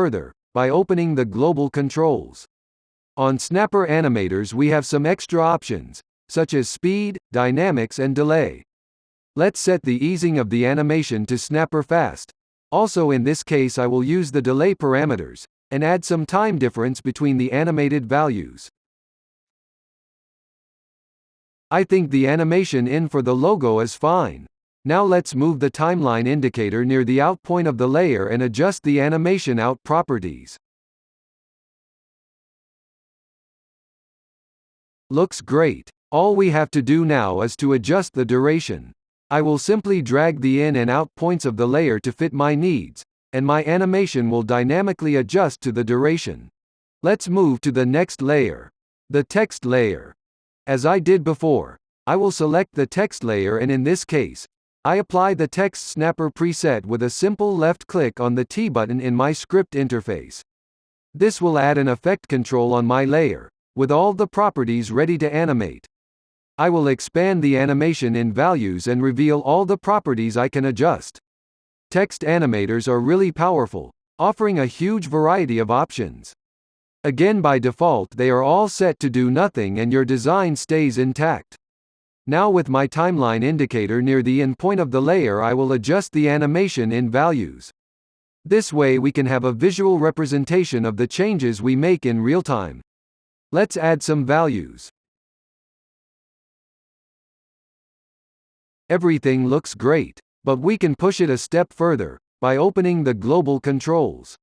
further, by opening the global controls. On Snapper Animators we have some extra options, such as speed, dynamics and delay. Let's set the easing of the animation to snapper fast. Also in this case I will use the delay parameters, and add some time difference between the animated values. I think the animation in for the logo is fine. Now let's move the timeline indicator near the out point of the layer and adjust the animation out properties. Looks great. All we have to do now is to adjust the duration. I will simply drag the in and out points of the layer to fit my needs, and my animation will dynamically adjust to the duration. Let's move to the next layer, the text layer. As I did before, I will select the text layer and in this case, I apply the text snapper preset with a simple left click on the T button in my script interface. This will add an effect control on my layer, with all the properties ready to animate. I will expand the animation in values and reveal all the properties I can adjust. Text animators are really powerful, offering a huge variety of options. Again, by default they are all set to do nothing and your design stays intact. Now with my timeline indicator near the end point of the layer I will adjust the animation in values. This way we can have a visual representation of the changes we make in real time. Let's add some values. Everything looks great, but we can push it a step further, by opening the global controls.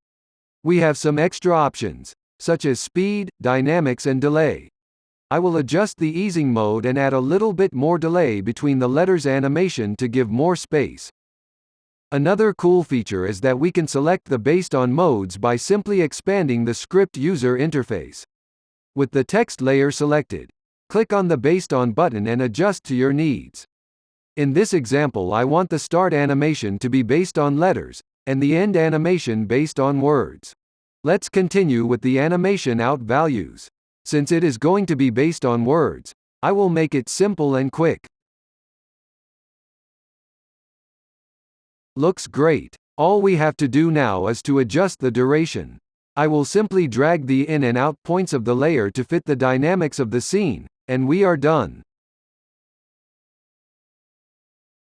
We have some extra options, such as speed, dynamics and delay. I will adjust the easing mode and add a little bit more delay between the letters animation to give more space. Another cool feature is that we can select the based on modes by simply expanding the script user interface. With the text layer selected, click on the based on button and adjust to your needs. In this example I want the start animation to be based on letters, and the end animation based on words. Let's continue with the animation out values. Since it is going to be based on words, I will make it simple and quick. Looks great. All we have to do now is to adjust the duration. I will simply drag the in and out points of the layer to fit the dynamics of the scene, and we are done.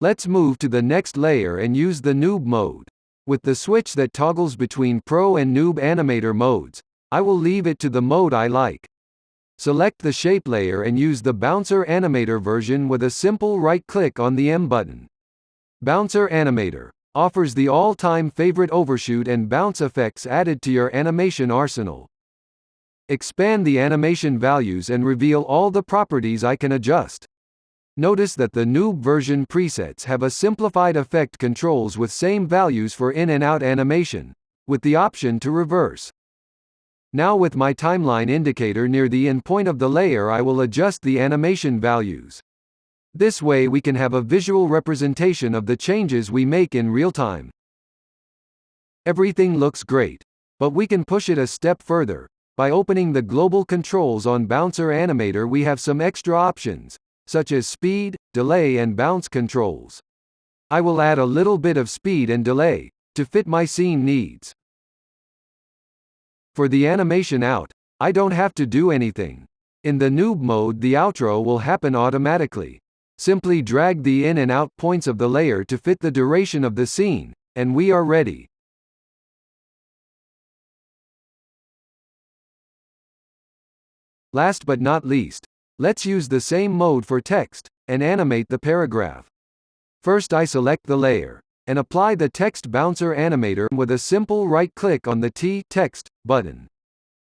Let's move to the next layer and use the noob mode. With the switch that toggles between Pro and Noob Animator modes, I will leave it to the mode I like. Select the shape layer and use the Bouncer Animator version with a simple right-click on the M button. Bouncer Animator offers the all-time favorite overshoot and bounce effects added to your animation arsenal. Expand the animation values and reveal all the properties I can adjust. Notice that the noob version presets have a simplified effect controls with same values for in and out animation, with the option to reverse. Now with my timeline indicator near the end point of the layer I will adjust the animation values. This way we can have a visual representation of the changes we make in real time. Everything looks great, but we can push it a step further. By opening the global controls on Bouncer Animator we have some extra options, such as speed, delay and bounce controls. I will add a little bit of speed and delay, to fit my scene needs. For the animation out, I don't have to do anything. In the noob mode the outro will happen automatically. Simply drag the in and out points of the layer to fit the duration of the scene, and we are ready. Last but not least, let's use the same mode for text, and animate the paragraph. First I select the layer, and apply the text bouncer animator with a simple right-click on the T-Text button.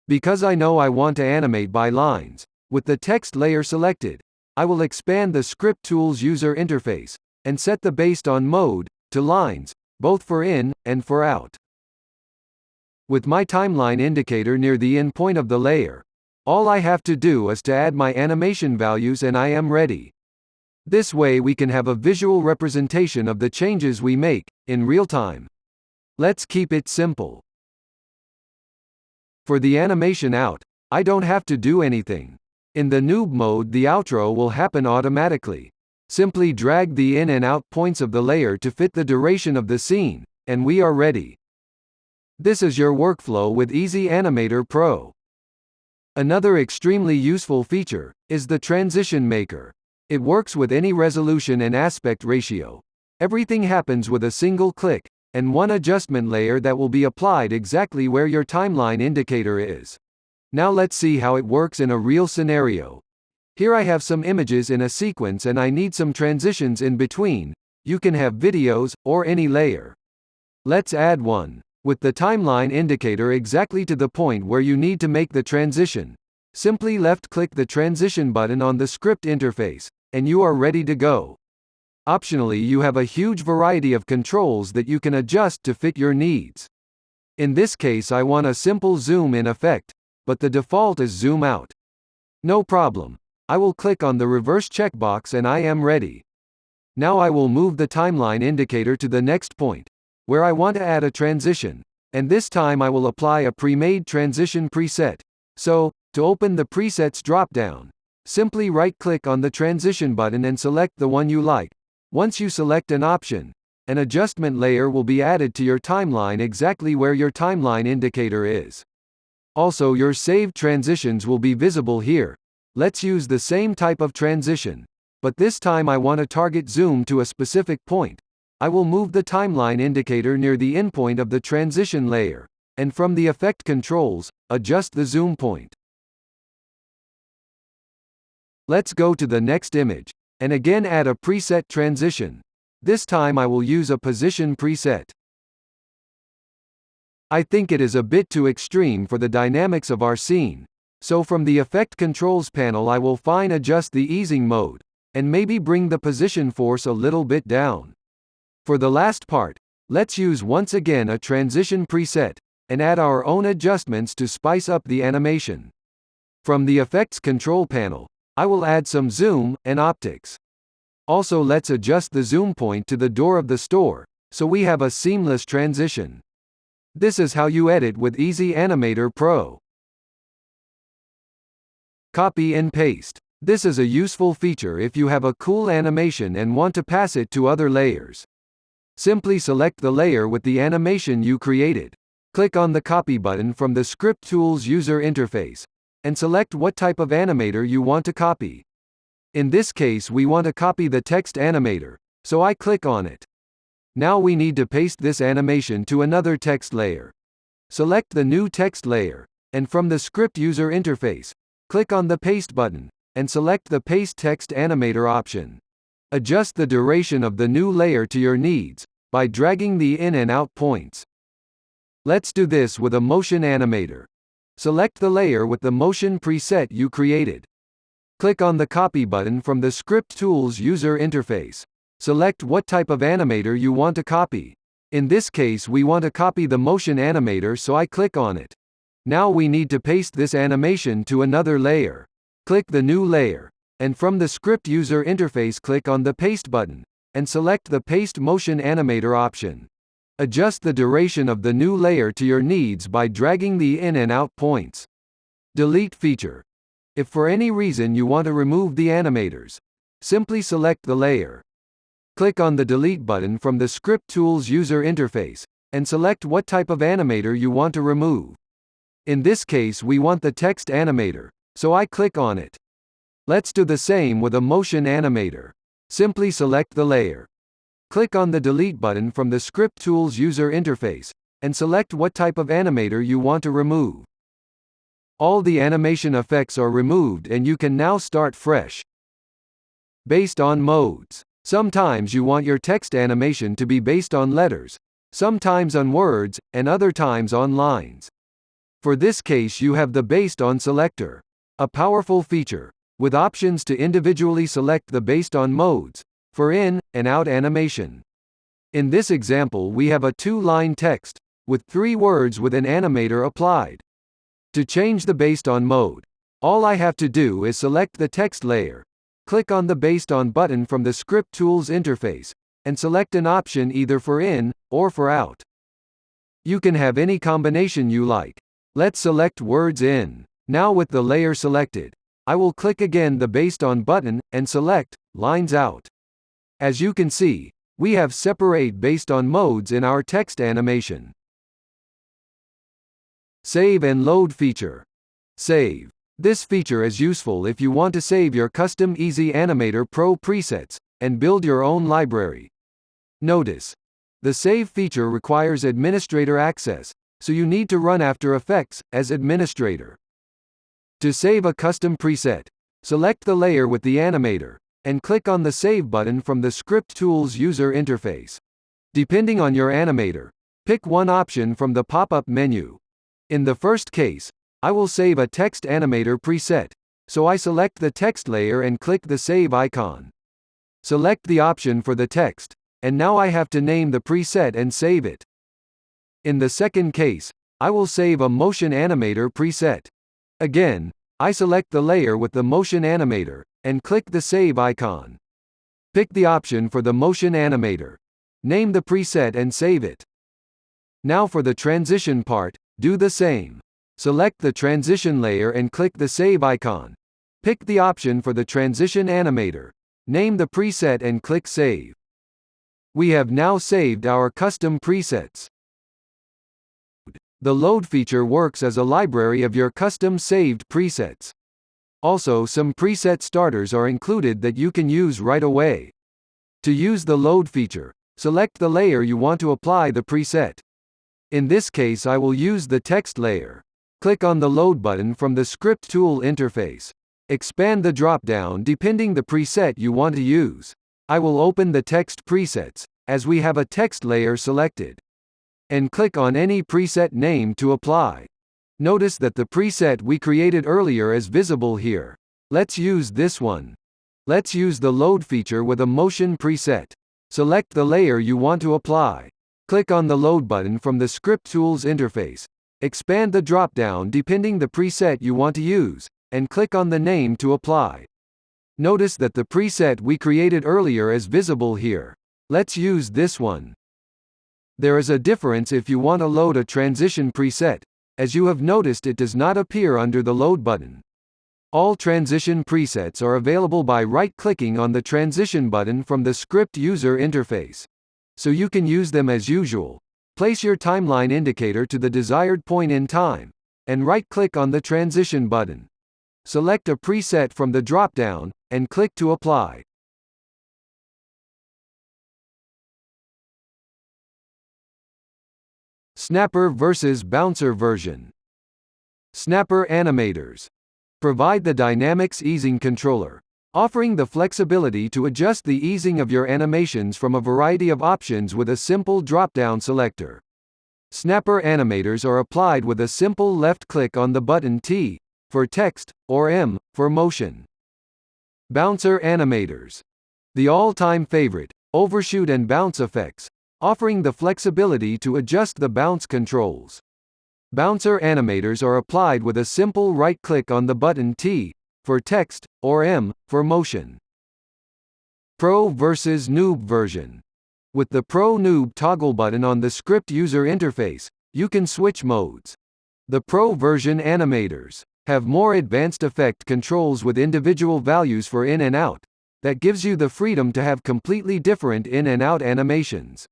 Because I know I want to animate by lines, with the text layer selected, I will expand the Script Tools user interface, and set the based on mode to lines, both for in and for out. With my timeline indicator near the end point of the layer, all I have to do is to add my animation values and I am ready. This way we can have a visual representation of the changes we make, in real time. Let's keep it simple. For the animation out, I don't have to do anything. In the noob mode the outro will happen automatically. Simply drag the in and out points of the layer to fit the duration of the scene, and we are ready. This is your workflow with Easy Animator Pro. Another extremely useful feature is the Transition Maker. It works with any resolution and aspect ratio. Everything happens with a single click, and one adjustment layer that will be applied exactly where your timeline indicator is. Now let's see how it works in a real scenario. Here I have some images in a sequence and I need some transitions in between. You can have videos, or any layer. Let's add one. With the timeline indicator exactly to the point where you need to make the transition, simply left-click the transition button on the script interface, and you are ready to go. Optionally, you have a huge variety of controls that you can adjust to fit your needs. In this case, I want a simple zoom in effect, but the default is zoom out. No problem. I will click on the reverse checkbox and I am ready. Now I will move the timeline indicator to the next point, where I want to add a transition, and this time I will apply a pre-made transition preset. So, to open the presets dropdown, simply right-click on the transition button and select the one you like. Once you select an option, an adjustment layer will be added to your timeline exactly where your timeline indicator is. Also, your saved transitions will be visible here. Let's use the same type of transition, but this time I want to target zoom to a specific point. I will move the timeline indicator near the endpoint of the transition layer, and from the effect controls, adjust the zoom point. Let's go to the next image, and again add a preset transition. This time I will use a position preset. I think it is a bit too extreme for the dynamics of our scene, so from the effect controls panel I will fine adjust the easing mode, and maybe bring the position force a little bit down. For the last part, let's use once again a transition preset, and add our own adjustments to spice up the animation. From the Effects control panel, I will add some zoom and optics. Also, let's adjust the zoom point to the door of the store, so we have a seamless transition. This is how you edit with Easy Animator Pro. Copy and paste. This is a useful feature if you have a cool animation and want to pass it to other layers. Simply select the layer with the animation you created. Click on the Copy button from the Script Tools user interface, and select what type of animator you want to copy. In this case, we want to copy the text animator, so I click on it. Now we need to paste this animation to another text layer. Select the new text layer, and from the Script user interface, click on the Paste button, and select the Paste Text Animator option. Adjust the duration of the new layer to your needs, by dragging the in and out points. Let's do this with a motion animator. Select the layer with the motion preset you created. Click on the Copy button from the Script Tools user interface. Select what type of animator you want to copy. In this case, we want to copy the motion animator, so I click on it. Now we need to paste this animation to another layer. Click the new layer, and from the Script user interface click on the Paste button, and select the Paste Motion Animator option. Adjust the duration of the new layer to your needs by dragging the in and out points. Delete feature. If for any reason you want to remove the animators, simply select the layer. Click on the Delete button from the Script Tools user interface, and select what type of animator you want to remove. In this case, we want the text animator, so I click on it. Let's do the same with a motion animator. Simply select the layer. Click on the Delete button from the Script Tools user interface, and select what type of animator you want to remove. All the animation effects are removed and you can now start fresh. Based on modes. Sometimes you want your text animation to be based on letters, sometimes on words, and other times on lines. For this case, you have the Based On selector, a powerful feature, with options to individually select the based on modes, for in and out animation. In this example, we have a 2-line text, with 3 words with an animator applied. To change the based on mode, all I have to do is select the text layer, click on the Based On button from the Script Tools interface, and select an option either for in or for out. You can have any combination you like. Let's select words in. Now with the layer selected, I will click again the Based On button, and select lines out. As you can see, we have separate based on modes in our text animation. Save and load feature. Save. This feature is useful if you want to save your custom easy Animator Pro presets and build your own library. Notice, the save feature requires administrator access, so you need to run After Effects as administrator. To save a custom preset, select the layer with the animator, and click on the Save button from the Script Tools user interface. Depending on your animator, pick one option from the pop-up menu. In the first case, I will save a text animator preset, so I select the text layer and click the Save icon. Select the option for the text, and now I have to name the preset and save it. In the second case, I will save a motion animator preset. Again, I select the layer with the motion animator, and click the Save icon. Pick the option for the motion animator. Name the preset and save it. Now for the transition part, do the same. Select the transition layer and click the Save icon. Pick the option for the transition animator. Name the preset and click Save. We have now saved our custom presets. The load feature works as a library of your custom saved presets. Also, some preset starters are included that you can use right away. To use the load feature, select the layer you want to apply the preset. In this case, I will use the text layer. Click on the Load button from the Script Tool interface. Expand the drop-down depending the preset you want to use. I will open the text presets, as we have a text layer selected. And click on any preset name to apply. Notice that the preset we created earlier is visible here. Let's use this one. Let's use the load feature with a motion preset. Select the layer you want to apply. Click on the Load button from the Script Tools interface. Expand the drop-down depending the preset you want to use, and click on the name to apply. Notice that the preset we created earlier is visible here. Let's use this one. There is a difference if you want to load a transition preset. As you have noticed, it does not appear under the Load button. All transition presets are available by right-clicking on the Transition button from the Script user interface. So you can use them as usual. Place your timeline indicator to the desired point in time, and right-click on the Transition button. Select a preset from the drop-down, and click to apply. Snapper versus Bouncer version. Snapper animators provide the dynamics easing controller, offering the flexibility to adjust the easing of your animations from a variety of options with a simple drop-down selector. Snapper animators are applied with a simple left click on the button T for text or M for motion. Bouncer animators. The all-time favorite, overshoot and bounce effects, offering the flexibility to adjust the bounce controls. Bouncer animators are applied with a simple right-click on the button T for text or M for motion. Pro versus Noob version. With the Pro Noob toggle button on the Script user interface, you can switch modes. The Pro version animators have more advanced effect controls with individual values for in and out, that gives you the freedom to have completely different in and out animations.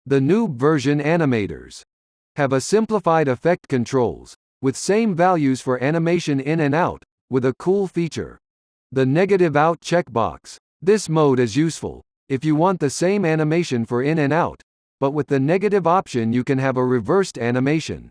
The Noob version animators have a simplified effect controls, with same values for animation in and out, with a cool feature. The negative out checkbox. This mode is useful if you want the same animation for in and out, but with the negative option you can have a reversed animation.